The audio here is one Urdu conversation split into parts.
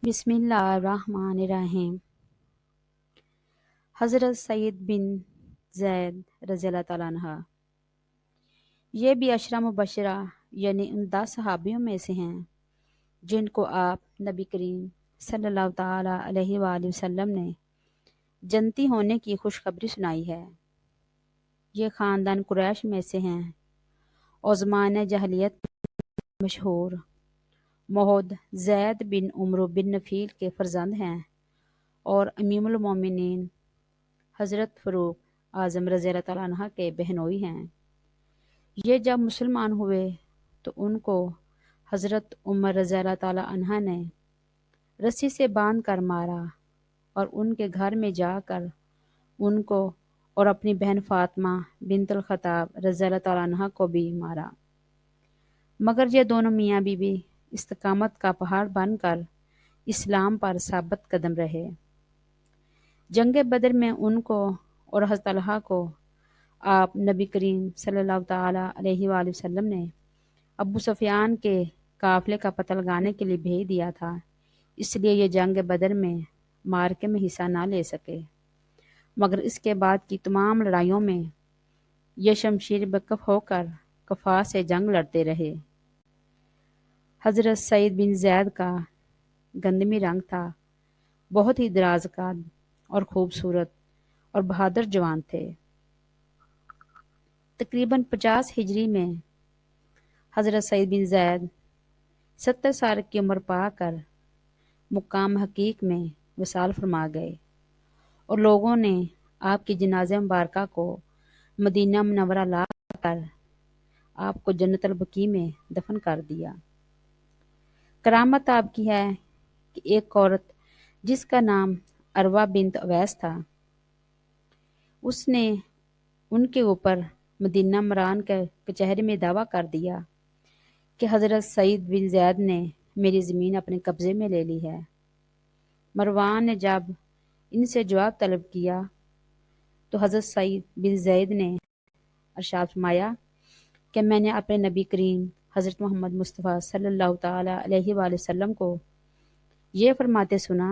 بسم اللہ الرحمن الرحیم۔ حضرت سعید بن زید رضی اللہ تعالیٰ عنہ یہ بھی عشرہ مبشرہ یعنی ان 10 صحابیوں میں سے ہیں جن کو آپ نبی کریم صلی اللہ تعالیٰ علیہ وآلہ وسلم نے جنتی ہونے کی خوشخبری سنائی ہے۔ یہ خاندان قریش میں سے ہیں اور زمانہ جاہلیت مشہور موحد زید بن عمرو بن نفیل کے فرزند ہیں اور امیم المومنین حضرت فاروق اعظم رضی اللہ تعالیٰ عنہ کے بہنوئی ہیں۔ یہ جب مسلمان ہوئے تو ان کو حضرت عمر رضی اللہ تعالیٰ عنہ نے رسی سے باندھ کر مارا اور ان کے گھر میں جا کر ان کو اور اپنی بہن فاطمہ بنت الخطاب رضی اللہ تعالیٰ عنہ کو بھی مارا، مگر یہ دونوں میاں بیوی استقامت کا پہاڑ بن کر اسلام پر ثابت قدم رہے۔ جنگ بدر میں ان کو اور حضرت طلحہ کو آپ نبی کریم صلی اللہ تعالیٰ علیہ وآلہ وسلم نے ابو سفیان کے قافلے کا پتہ لگانے کے لیے بھیج دیا تھا، اس لیے یہ جنگ بدر میں معرکے میں حصہ نہ لے سکے، مگر اس کے بعد کی تمام لڑائیوں میں یہ شمشیر بکف ہو کر کفار سے جنگ لڑتے رہے۔ حضرت سعید بن زید کا گندمی رنگ تھا، بہت ہی دراز قد اور خوبصورت اور بہادر جوان تھے۔ تقریباً 50 ہجری میں حضرت سعید بن زید 70 سال کی عمر پا کر مقام حقیق میں وصال فرما گئے اور لوگوں نے آپ کی جنازہ مبارکہ کو مدینہ منورہ لا کر آپ کو جنت البقیع میں دفن کر دیا۔ کرامت آپ کی ہے کہ ایک عورت جس کا نام عروہ بنت اویس تھا، اس نے ان کے اوپر مدینہ مروان کے کچہری میں دعویٰ کر دیا کہ حضرت سعید بن زید نے میری زمین اپنے قبضے میں لے لی ہے۔ مروان نے جب ان سے جواب طلب کیا تو حضرت سعید بن زید نے ارشاد فرمایا کہ میں نے اپنے نبی کریم حضرت محمد مصطفیٰ صلی اللہ تعالیٰ علیہ وآلہ وسلم کو یہ فرماتے سنا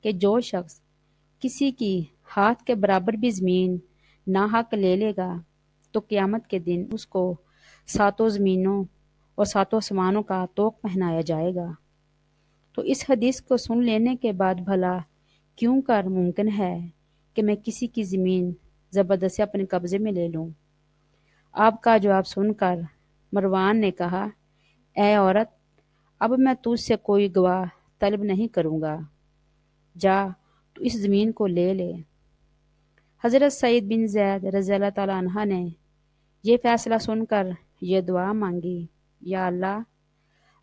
کہ جو شخص کسی کی ہاتھ کے برابر بھی زمین ناحق لے لے گا تو قیامت کے دن اس کو 7 زمینوں اور 7 آسمانوں کا طوق پہنایا جائے گا۔ تو اس حدیث کو سن لینے کے بعد بھلا کیوں کر ممکن ہے کہ میں کسی کی زمین زبردستی اپنے قبضے میں لے لوں؟ آپ کا جواب سن کر مروان نے کہا، اے عورت، اب میں تجھ سے کوئی گواہ طلب نہیں کروں گا، جا تو اس زمین کو لے لے۔ حضرت سعید بن زید رضی اللہ تعالیٰ عنہ نے یہ فیصلہ سن کر یہ دعا مانگی، یا اللہ،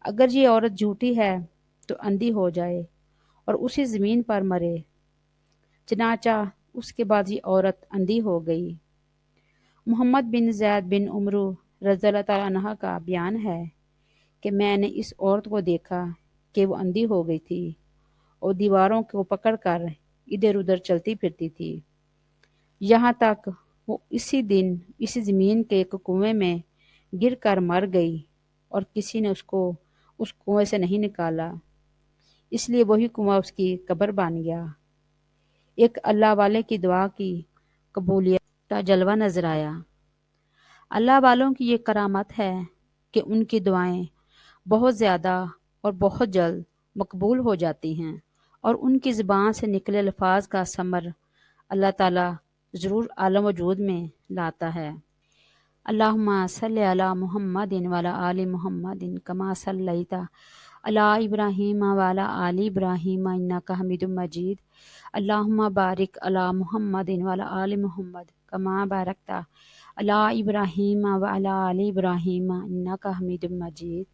اگر یہ عورت جھوٹی ہے تو اندھی ہو جائے اور اسی زمین پر مرے۔ چنانچہ اس کے بعد یہ عورت اندھی ہو گئی۔ محمد بن زید بن عمرو رضی اللہ تعالیٰ عنہ کا بیان ہے کہ میں نے اس عورت کو دیکھا کہ وہ اندھی ہو گئی تھی اور دیواروں کو پکڑ کر ادھر ادھر چلتی پھرتی تھی، یہاں تک وہ اسی دن اسی زمین کے ایک کنویں میں گر کر مر گئی اور کسی نے اس کو اس کنویں سے نہیں نکالا، اس لیے وہی کنواں اس کی قبر بن گیا۔ ایک اللہ والے کی دعا کی قبولیت کا جلوہ نظر آیا۔ اللہ والوں کی یہ کرامت ہے کہ ان کی دعائیں بہت زیادہ اور بہت جلد مقبول ہو جاتی ہیں اور ان کی زبان سے نکلے الفاظ کا ثمر اللہ تعالیٰ ضرور عالم وجود میں لاتا ہے۔ اللہم صلی علی محمد وعلی آل محمد کما صلیت علی ابراہیم وعلی آل ابراہیم انک حمید مجید۔ اللہم بارک علی محمد وعلی آل محمد کما بارکت علی ابراہیم وعلی آل ابراہیم انک حمید مجید۔